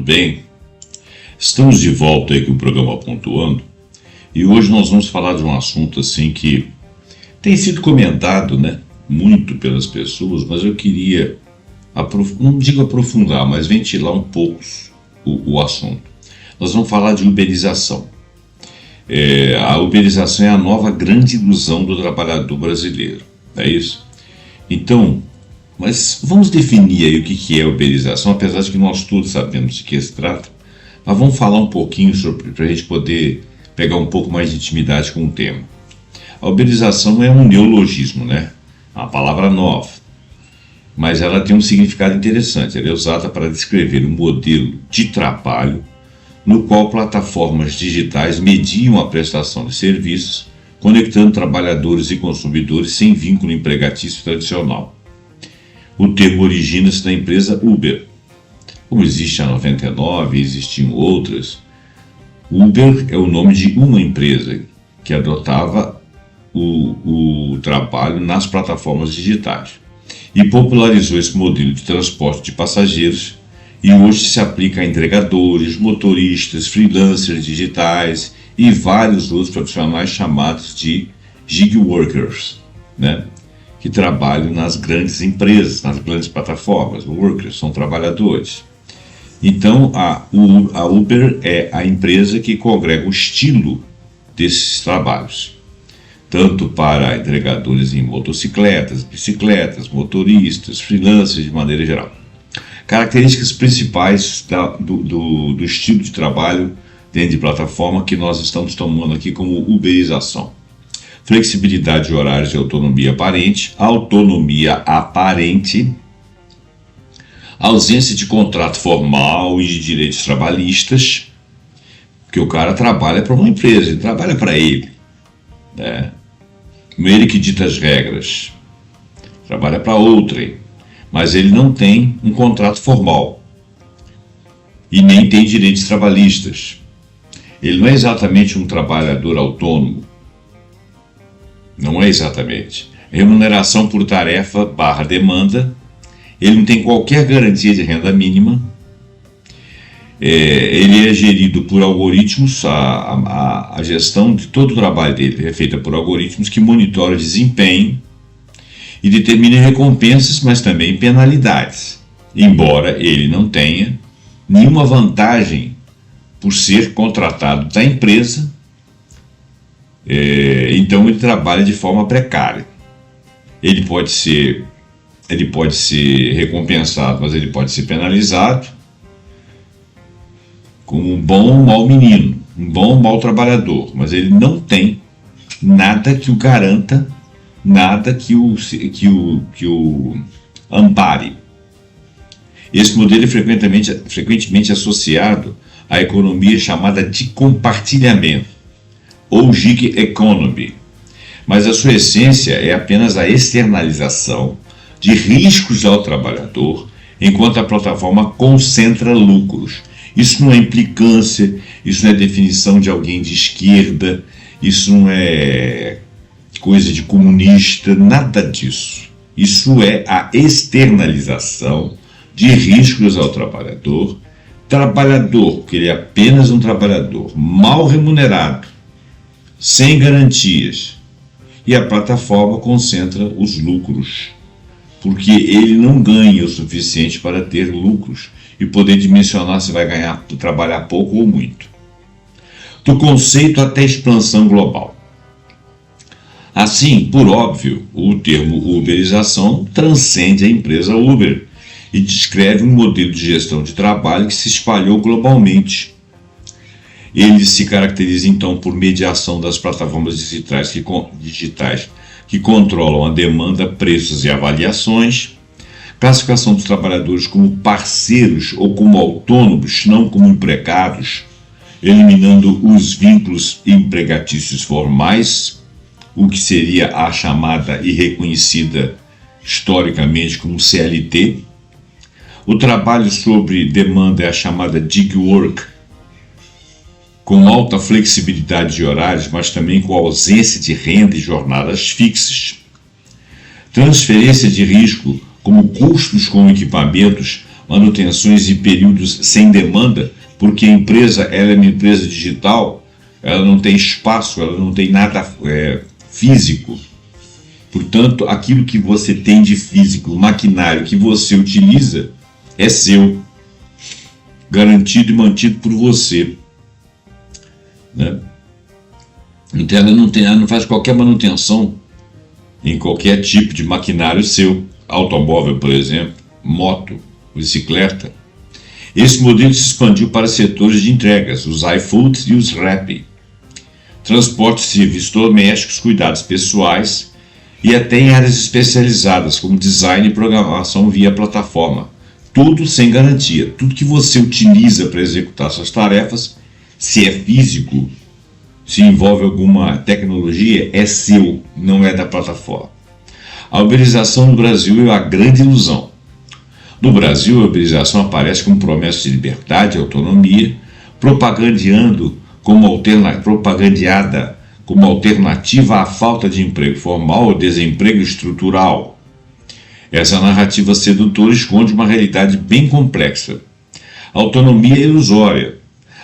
bem? Estamos de volta aí com o programa Pontuando e hoje nós vamos falar de um assunto assim que tem sido comentado, né, muito pelas pessoas, mas eu queria, não digo aprofundar, mas ventilar um pouco o assunto. Nós vamos falar de uberização. A uberização é a nova grande ilusão do trabalhador brasileiro, é isso? Então, mas vamos definir aí o que é uberização, apesar de que nós todos sabemos de que se trata, mas vamos falar um pouquinho sobre, para a gente poder pegar um pouco mais de intimidade com o tema. A uberização é um neologismo, né? Uma palavra nova, mas ela tem um significado interessante. Ela é usada para descrever um modelo de trabalho no qual plataformas digitais mediam a prestação de serviços, conectando trabalhadores e consumidores sem vínculo empregatício tradicional. O termo origina-se da empresa Uber. Como existe a 99 e existiam outras, Uber é o nome de uma empresa que adotava o trabalho nas plataformas digitais e popularizou esse modelo de transporte de passageiros e hoje se aplica a entregadores, motoristas, freelancers digitais e vários outros profissionais chamados de gig workers, né? Que trabalham nas grandes empresas, nas grandes plataformas. Workers são trabalhadores. Então, a Uber é a empresa que congrega o estilo desses trabalhos, tanto para entregadores em motocicletas, bicicletas, motoristas, freelancers de maneira geral. Características principais do estilo de trabalho dentro de plataforma que nós estamos tomando aqui como uberização. Flexibilidade de horários e autonomia aparente, ausência de contrato formal e de direitos trabalhistas, porque o cara trabalha para uma empresa, ele trabalha para ele, né? Ele que dita as regras, trabalha para outrem, mas ele não tem um contrato formal e nem tem direitos trabalhistas. Ele não é exatamente um trabalhador autônomo. Não é exatamente. Remuneração por tarefa / demanda. Ele não tem qualquer garantia de renda mínima. Ele é gerido por algoritmos. A gestão de todo o trabalho dele é feita por algoritmos que monitoram o desempenho e determinam recompensas, mas também penalidades. Embora ele não tenha nenhuma vantagem por ser contratado da empresa, então ele trabalha de forma precária. Ele pode ser recompensado, mas ele pode ser penalizado como um bom ou mau menino, um bom ou mau trabalhador, mas ele não tem nada que o garanta, nada que o ampare. Esse modelo é frequentemente associado à economia chamada de compartilhamento, ou gig economy, mas a sua essência é apenas a externalização de riscos ao trabalhador, enquanto a plataforma concentra lucros. Isso não é implicância, isso não é definição de alguém de esquerda, isso não é coisa de comunista, nada disso. Isso é a externalização de riscos ao trabalhador, porque ele é apenas um trabalhador mal remunerado, sem garantias, e a plataforma concentra os lucros, porque ele não ganha o suficiente para ter lucros e poder dimensionar se vai trabalhar pouco ou muito. Do conceito até expansão global. Assim, por óbvio, o termo uberização transcende a empresa Uber e descreve um modelo de gestão de trabalho que se espalhou globalmente. Ele se caracteriza então por mediação das plataformas digitais que controlam a demanda, preços e avaliações, classificação dos trabalhadores como parceiros ou como autônomos, não como empregados, eliminando os vínculos empregatícios formais, o que seria a chamada e reconhecida historicamente como CLT. O trabalho sobre demanda é a chamada gig work, com alta flexibilidade de horários, mas também com ausência de renda e jornadas fixas. Transferência de risco, como custos com equipamentos, manutenções e períodos sem demanda, porque a empresa ela é uma empresa digital, ela não tem espaço, ela não tem nada físico. Portanto, aquilo que você tem de físico, o maquinário que você utiliza, é seu, garantido e mantido por você, né? Então ela não faz qualquer manutenção em qualquer tipo de maquinário seu, automóvel, por exemplo, moto, bicicleta. Esse modelo se expandiu para setores de entregas, os iFood e os Rappi, transporte, serviços domésticos, cuidados pessoais e até em áreas especializadas como design e programação via plataforma. Tudo sem garantia. Tudo que você utiliza para executar suas tarefas, se é físico, se envolve alguma tecnologia, é seu, não é da plataforma. A uberização no Brasil é uma grande ilusão. No Brasil, a uberização aparece como promessa de liberdade e autonomia, propagandeada como alternativa à falta de emprego formal ou desemprego estrutural. Essa narrativa sedutora esconde uma realidade bem complexa. A autonomia é ilusória.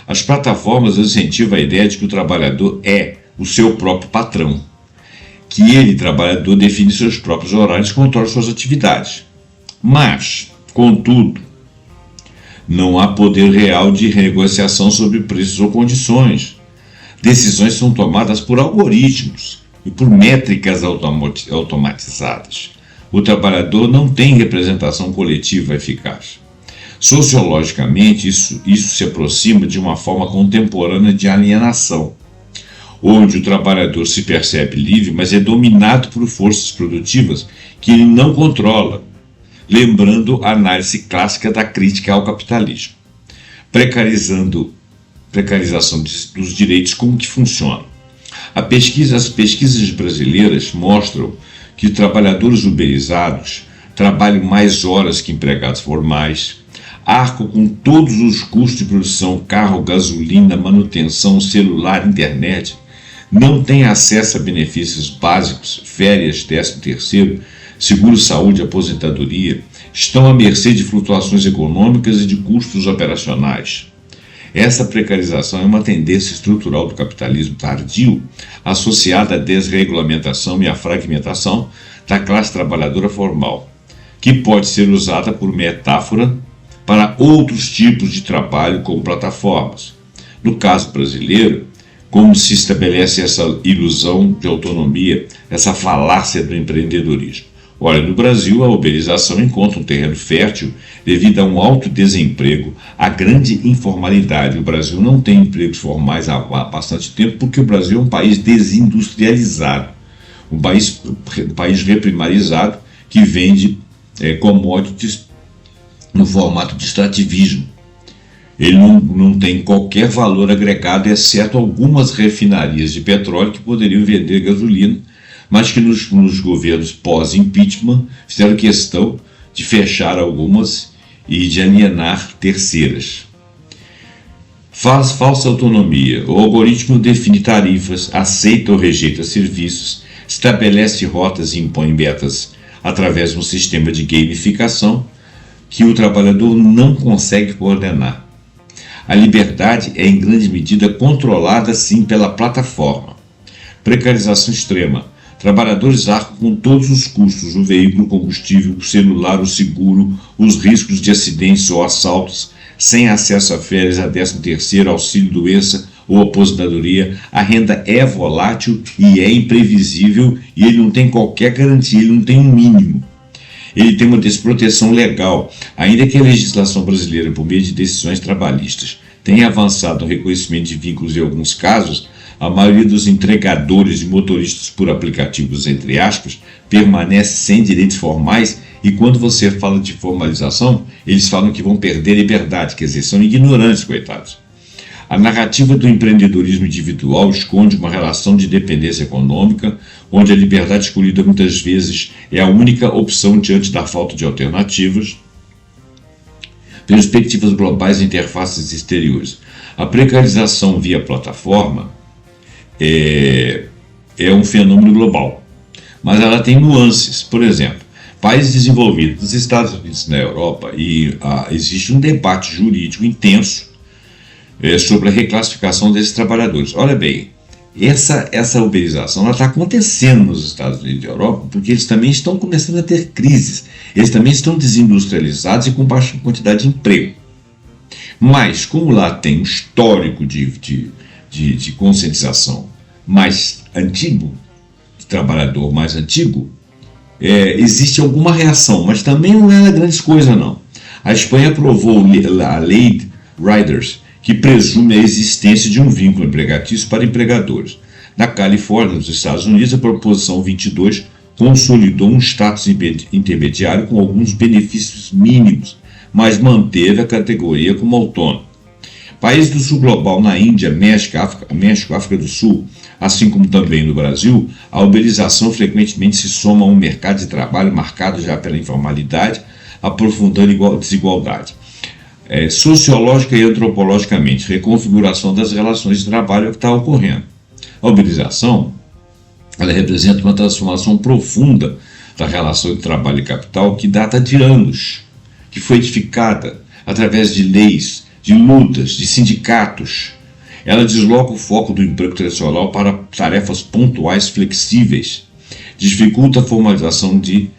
As plataformas incentivam a ideia de que o trabalhador é o seu próprio patrão, que ele, trabalhador, define seus próprios horários e controla suas atividades. Mas, contudo, não há poder real de renegociação sobre preços ou condições. Decisões são tomadas por algoritmos e por métricas automatizadas. O trabalhador não tem representação coletiva eficaz. Sociologicamente, isso se aproxima de uma forma contemporânea de alienação, onde o trabalhador se percebe livre, mas é dominado por forças produtivas que ele não controla, lembrando a análise clássica da crítica ao capitalismo. Precarização dos direitos, como que funciona? As pesquisas brasileiras mostram que trabalhadores uberizados trabalham mais horas que empregados formais, arcam com todos os custos de produção, carro, gasolina, manutenção, celular, internet, não têm acesso a benefícios básicos, férias, 13º, seguro-saúde, aposentadoria, estão à mercê de flutuações econômicas e de custos operacionais. Essa precarização é uma tendência estrutural do capitalismo tardio, associada à desregulamentação e à fragmentação da classe trabalhadora formal, que pode ser usada por metáfora para outros tipos de trabalho como plataformas. No caso brasileiro, como se estabelece essa ilusão de autonomia, essa falácia do empreendedorismo? Olha, no Brasil a uberização encontra um terreno fértil devido a um alto desemprego, a grande informalidade. O Brasil não tem empregos formais há bastante tempo porque o Brasil é um país desindustrializado, um país reprimarizado que vende commodities no formato de extrativismo. Ele não tem qualquer valor agregado, exceto algumas refinarias de petróleo que poderiam vender gasolina, mas que nos governos pós-impeachment fizeram questão de fechar algumas e de alienar terceiras. Falsa autonomia. O algoritmo define tarifas, aceita ou rejeita serviços, estabelece rotas e impõe metas através de um sistema de gamificação que o trabalhador não consegue coordenar. A liberdade é em grande medida controlada sim pela plataforma. Precarização extrema. Trabalhadores arcam com todos os custos, o veículo, o combustível, o celular, o seguro, os riscos de acidentes ou assaltos, sem acesso a férias, a 13º, auxílio-doença ou aposentadoria. A renda é volátil e é imprevisível e ele não tem qualquer garantia, ele não tem um mínimo. Ele tem uma desproteção legal, ainda que a legislação brasileira, por meio de decisões trabalhistas, tenha avançado no reconhecimento de vínculos em alguns casos. A maioria dos entregadores e motoristas por aplicativos, entre aspas, permanece sem direitos formais e quando você fala de formalização, eles falam que vão perder a liberdade, quer dizer, são ignorantes, coitados. A narrativa do empreendedorismo individual esconde uma relação de dependência econômica, onde a liberdade escolhida muitas vezes é a única opção diante da falta de alternativas. Perspectivas globais e interfaces exteriores. A precarização via plataforma é um fenômeno global, mas ela tem nuances. Por exemplo, Países desenvolvidos, nos Estados Unidos e na Europa, existe um debate jurídico intenso sobre a reclassificação desses trabalhadores. Olha bem, essa uberização está acontecendo nos Estados Unidos e Europa porque eles também estão começando a ter crises, eles também estão desindustrializados e com baixa quantidade de emprego. Mas, como lá tem um histórico de conscientização mais antigo, de trabalhador mais antigo, existe alguma reação, mas também não é grandes coisa não. A Espanha aprovou a lei Riders, que presume a existência de um vínculo empregatício para empregadores. Na Califórnia, nos Estados Unidos, a Proposição 22 consolidou um status intermediário com alguns benefícios mínimos, mas manteve a categoria como autônomo. Países do sul global, na Índia, México, África do Sul, assim como também no Brasil, a uberização frequentemente se soma a um mercado de trabalho marcado já pela informalidade, aprofundando a desigualdade. Sociológica e antropologicamente, reconfiguração das relações de trabalho é o que está ocorrendo. A uberização, ela representa uma transformação profunda da relação de trabalho e capital que data de anos, que foi edificada através de leis, de lutas, de sindicatos. Ela desloca o foco do emprego tradicional para tarefas pontuais flexíveis, dificulta a formalização de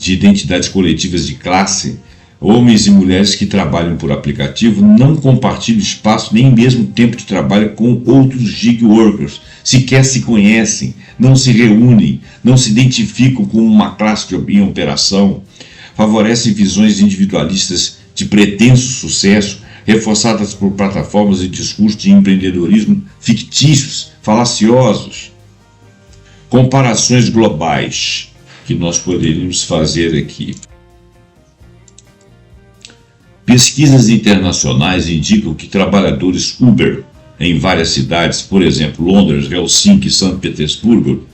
identidades coletivas de classe. Homens e mulheres que trabalham por aplicativo não compartilham espaço nem mesmo tempo de trabalho com outros gig workers, sequer se conhecem, não se reúnem, não se identificam como uma classe em operação, favorecem visões individualistas de pretenso sucesso, reforçadas por plataformas e discursos de empreendedorismo fictícios, falaciosos. Comparações globais que nós poderíamos fazer aqui. Pesquisas internacionais indicam que trabalhadores Uber em várias cidades, por exemplo, Londres, Helsinki e São Petersburgo,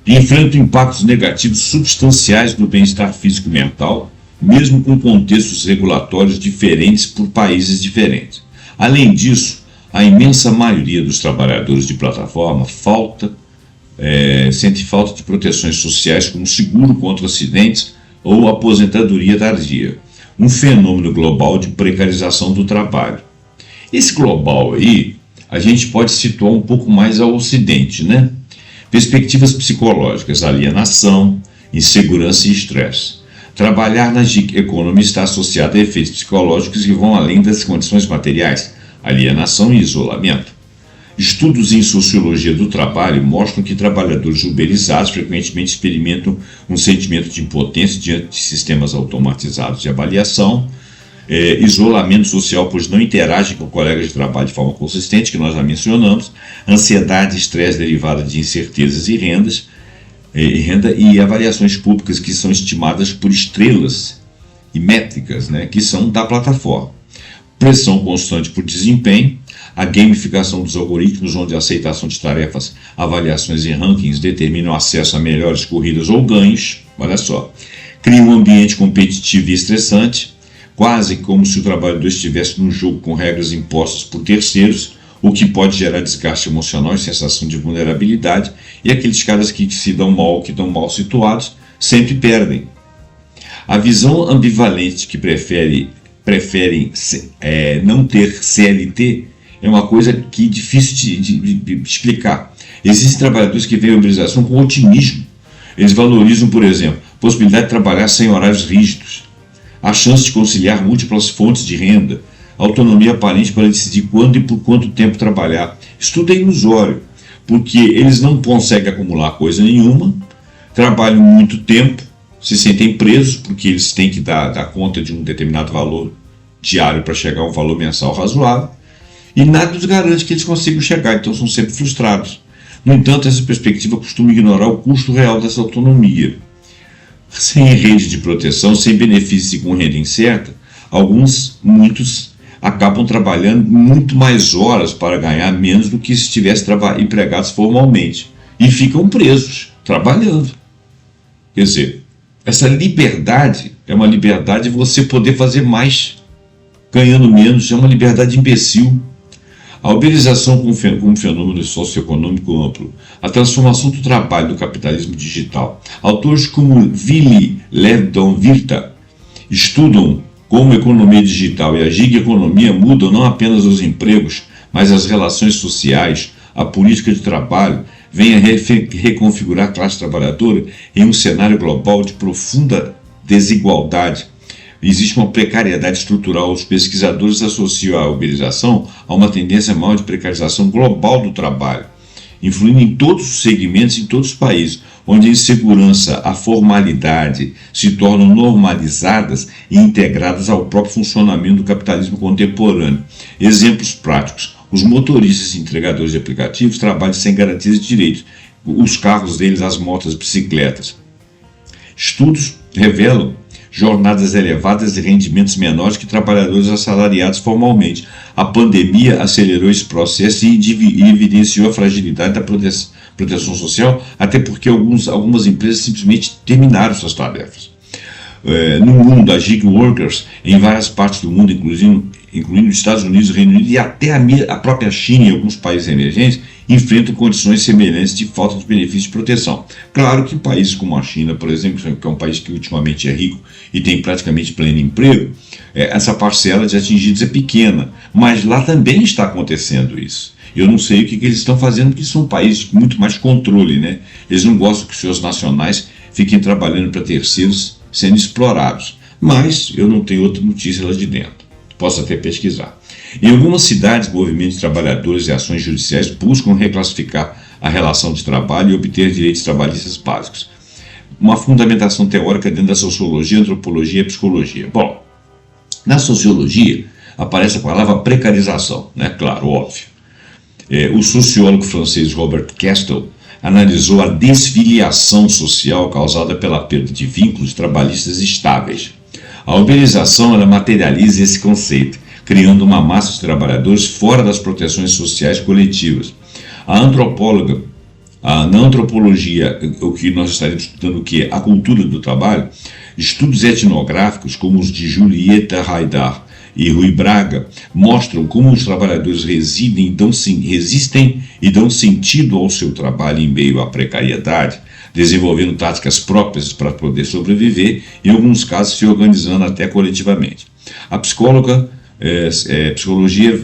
enfrentam impactos negativos substanciais no bem-estar físico e mental, mesmo com contextos regulatórios diferentes por países diferentes. Além disso, a imensa maioria dos trabalhadores de plataforma sente falta de proteções sociais como seguro contra acidentes ou aposentadoria tardia. Um fenômeno global de precarização do trabalho. Esse global aí, a gente pode situar um pouco mais ao ocidente, né? Perspectivas psicológicas, alienação, insegurança e estresse. Trabalhar na gig economy está associado a efeitos psicológicos que vão além das condições materiais, alienação e isolamento. Estudos em sociologia do trabalho mostram que trabalhadores uberizados frequentemente experimentam um sentimento de impotência diante de sistemas automatizados de avaliação, isolamento social, pois não interagem com colegas de trabalho de forma consistente, que nós já mencionamos, ansiedade e estresse derivada de incertezas e renda e avaliações públicas que são estimadas por estrelas e métricas, né, que são da plataforma. Pressão constante por desempenho, a gamificação dos algoritmos, onde a aceitação de tarefas, avaliações e rankings determinam acesso a melhores corridas ou ganhos, olha só, cria um ambiente competitivo e estressante, quase como se o trabalhador estivesse num jogo com regras impostas por terceiros, o que pode gerar desgaste emocional e sensação de vulnerabilidade, e aqueles caras que se dão mal, que estão mal situados, sempre perdem. A visão ambivalente que preferem não ter CLT é uma coisa que é difícil de explicar. Existem trabalhadores que veem a uberização com otimismo. Eles valorizam, por exemplo, a possibilidade de trabalhar sem horários rígidos, a chance de conciliar múltiplas fontes de renda, autonomia aparente para decidir quando e por quanto tempo trabalhar. Isso tudo é ilusório, porque eles não conseguem acumular coisa nenhuma, trabalham muito tempo, se sentem presos, porque eles têm que dar conta de um determinado valor diário para chegar a um valor mensal razoável, e nada os garante que eles consigam chegar, então são sempre frustrados. No entanto, essa perspectiva costuma ignorar o custo real dessa autonomia. Sem rede de proteção, sem benefícios e com renda incerta, muitos acabam trabalhando muito mais horas para ganhar menos do que se estivessem empregados formalmente, e ficam presos, trabalhando. Quer dizer, essa liberdade é uma liberdade de você poder fazer mais, ganhando menos, é uma liberdade imbecil. A uberização como fenômeno socioeconômico amplo, a transformação do trabalho do capitalismo digital. Autores como Vili Lev-Don-Virta estudam como a economia digital e a gig economia mudam não apenas os empregos, mas as relações sociais, a política de trabalho, vem a reconfigurar a classe trabalhadora em um cenário global de profunda desigualdade. Existe uma precariedade estrutural. Os pesquisadores associam a uberização a uma tendência maior de precarização global do trabalho, influindo em todos os segmentos, em todos os países, onde a insegurança, a formalidade se tornam normalizadas e integradas ao próprio funcionamento do capitalismo contemporâneo. Exemplos práticos: os motoristas e entregadores de aplicativos trabalham sem garantias de direitos, os carros deles, as motos, as bicicletas. Estudos revelam jornadas elevadas e rendimentos menores que trabalhadores assalariados formalmente. A pandemia acelerou esse processo e evidenciou a fragilidade da proteção social, até porque algumas empresas simplesmente terminaram suas tarefas. No mundo, as gig workers, em várias partes do mundo, incluindo os Estados Unidos, o Reino Unido e até a própria China e alguns países emergentes, enfrentam condições semelhantes de falta de benefício de proteção. Claro que países como a China, por exemplo, que é um país que ultimamente é rico e tem praticamente pleno emprego, essa parcela de atingidos é pequena, mas lá também está acontecendo isso. Eu não sei o que eles estão fazendo, porque são países com muito mais controle, né? Eles não gostam que os seus nacionais fiquem trabalhando para terceiros sendo explorados, mas eu não tenho outra notícia lá de dentro. Posso até pesquisar. Em algumas cidades, movimentos de trabalhadores e ações judiciais buscam reclassificar a relação de trabalho e obter direitos trabalhistas básicos. Uma fundamentação teórica dentro da sociologia, antropologia e psicologia. Bom, na sociologia aparece a palavra precarização, né? Claro, óbvio. O sociólogo francês Robert Castel analisou a desfiliação social causada pela perda de vínculos trabalhistas estáveis. A uberização ela materializa esse conceito, criando uma massa de trabalhadores fora das proteções sociais coletivas. Na antropologia, o que nós estaremos estudando, o que é a cultura do trabalho, estudos etnográficos como os de Julieta Haidar e Rui Braga mostram como os trabalhadores resistem e dão sentido ao seu trabalho em meio à precariedade, desenvolvendo táticas próprias para poder sobreviver, em alguns casos se organizando até coletivamente. A psicologia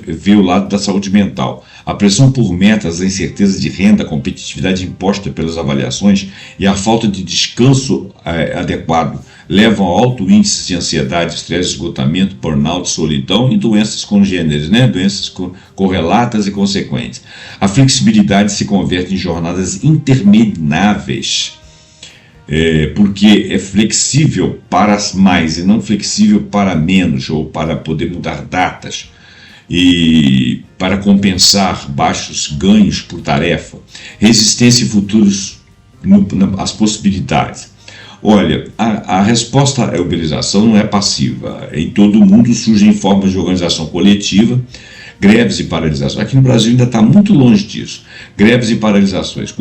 vê o lado da saúde mental. A pressão por metas, a incerteza de renda, a competitividade imposta pelas avaliações e a falta de descanso adequado levam a alto índice de ansiedade, estresse, esgotamento, burnout, solidão e doenças congêneres, né? Doenças correlatas e consequentes. A flexibilidade se converte em jornadas intermináveis, porque é flexível para mais e não flexível para menos, ou para poder mudar datas e para compensar baixos ganhos por tarefa. Resistência e futuros as possibilidades. Olha, a resposta à uberização não é passiva. Em todo o mundo surgem formas de organização coletiva, greves e paralisações. Aqui no Brasil ainda está muito longe disso. Greves e paralisações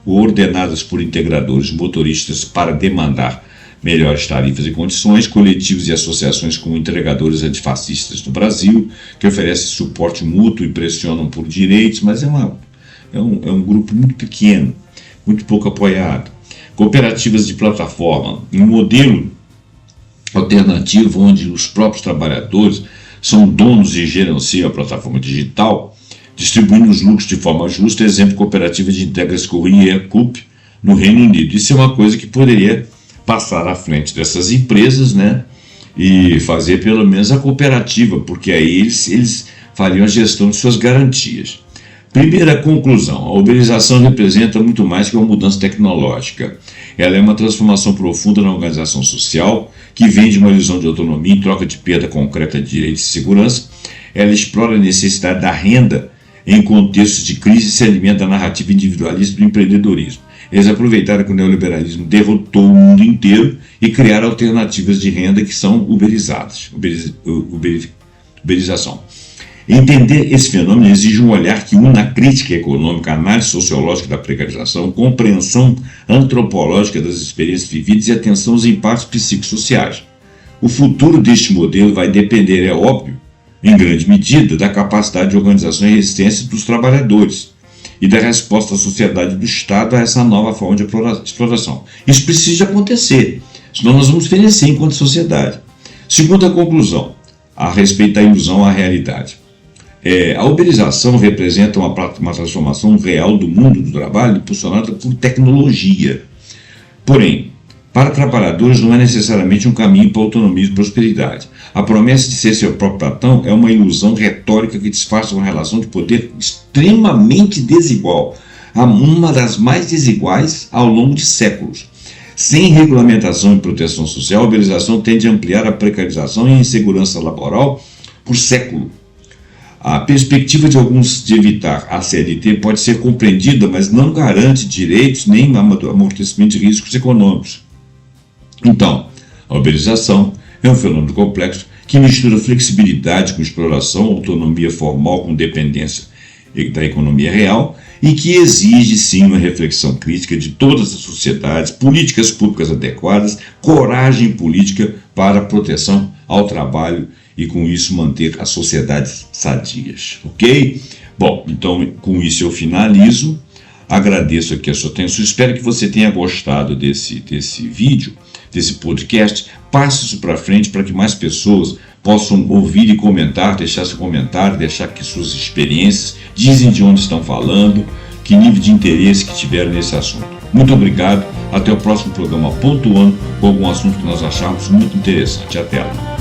coordenadas por integradores motoristas para demandar melhores tarifas e condições, coletivos e associações como entregadores antifascistas no Brasil, que oferecem suporte mútuo e pressionam por direitos, mas é um grupo muito pequeno, muito pouco apoiado. Cooperativas de plataforma, um modelo alternativo onde os próprios trabalhadores são donos e gerenciam a plataforma digital, distribuindo os lucros de forma justa. Exemplo, cooperativa de Integras Courier Coop no Reino Unido. Isso é uma coisa que poderia passar à frente dessas empresas, né, e fazer pelo menos a cooperativa, porque aí eles fariam a gestão de suas garantias. Primeira conclusão: a uberização representa muito mais que uma mudança tecnológica. Ela é uma transformação profunda na organização social, que vem de uma ilusão de autonomia em troca de perda concreta de direitos e segurança. Ela explora a necessidade da renda em contextos de crise e se alimenta da narrativa individualista do empreendedorismo. Eles aproveitaram que o neoliberalismo derrotou o mundo inteiro e criaram alternativas de renda que são uberizadas. Uberização. Entender esse fenômeno exige um olhar que una a crítica econômica, a análise sociológica da precarização, compreensão antropológica das experiências vividas e atenção aos impactos psicossociais. O futuro deste modelo vai depender, é óbvio, em grande medida, da capacidade de organização e resistência dos trabalhadores e da resposta da sociedade e do Estado a essa nova forma de exploração. Isso precisa acontecer, senão nós vamos perecer enquanto sociedade. Segunda conclusão, a respeito da ilusão à realidade. A uberização representa uma transformação real do mundo do trabalho impulsionada por tecnologia. Porém, para trabalhadores não é necessariamente um caminho para autonomia e prosperidade. A promessa de ser seu próprio patrão é uma ilusão retórica que disfarça uma relação de poder extremamente desigual, uma das mais desiguais ao longo de séculos. Sem regulamentação e proteção social, a uberização tende a ampliar a precarização e a insegurança laboral por século. A perspectiva de alguns de evitar a CLT pode ser compreendida, mas não garante direitos nem amortecimento de riscos econômicos. Então, a uberização é um fenômeno complexo que mistura flexibilidade com exploração, autonomia formal com dependência da economia real e que exige sim uma reflexão crítica de todas as sociedades, políticas públicas adequadas, coragem política para a proteção ao trabalho e com isso manter as sociedades sadias, ok? Bom, então com isso eu finalizo, agradeço aqui a sua atenção, espero que você tenha gostado desse vídeo, desse podcast, passe isso para frente para que mais pessoas possam ouvir e comentar, deixar seu comentário, deixar aqui suas experiências, dizem de onde estão falando, que nível de interesse que tiveram nesse assunto. Muito obrigado, até o próximo programa pontuando com algum assunto que nós acharmos muito interessante. Até lá.